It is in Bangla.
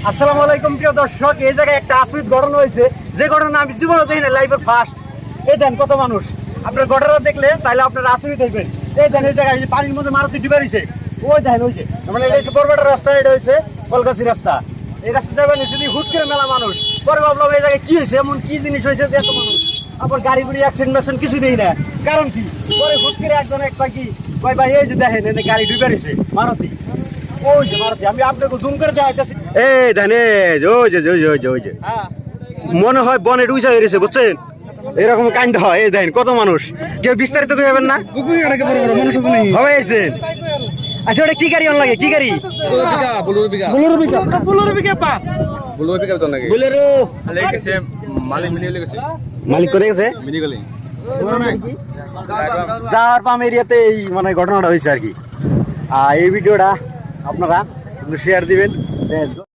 আসসালামু আলাইকুম প্রিয় দর্শক, এই জায়গায় একটা আচরিত ঘটনা হয়েছে, যে ঘটনা আমি জীবনে দেখি না, লাইফের ফার্স্ট। এই দেন কত মানুষ, আপনার ঘটনা দেখলে তাহলে আপনারা আচরিত হইবেন। এই দেন এই জায়গায় পানির মধ্যে মারুতি ডুবে রয়েছে, ওই দেখেন ওই যে, মানে এটা হচ্ছে বরবাটার রাস্তা, এটা হচ্ছে কলকাছি রাস্তা। এই রাস্তা যাবেন যদি হুট করে মেলা মানুষ, পরে ভাবলাম এই জায়গায় কি হয়েছে, এমন কি জিনিস হয়েছে যে এত মানুষ, আবার গাড়ি গুড়ি অ্যাক্সিডেন্ট ম্যাক্সিডেন্ট কিছু নেই না, কারণ কি? পরে হুট করে একজন একটা কি ভাই ভাই এই যে দেখেন এনে গাড়ি ডুবে রয়েছে মারুতি, ওই যে মারুতি, আমি আপনাকে জুম করে দেখাইতেছি। এই দেন ওই যে ওই যে ওই যে ওই যে মনে হয় বনে ডুইসা হয়ে গেছে, বুঝছেন? এরকম কাণ্ড হয়। এই দেন কত মানুষ, কেউ বিস্তারিত যাবেন না হয়েছে। আচ্ছা ওটা কি গাড়ি অন লাগে, কি গাড়ি? মালিক করে গেছে যার পাম এরিয়াতে এই মানে ঘটনাটা হয়েছে আর কি। এই ভিডিওটা আপনারা শেয়ার দিবেন।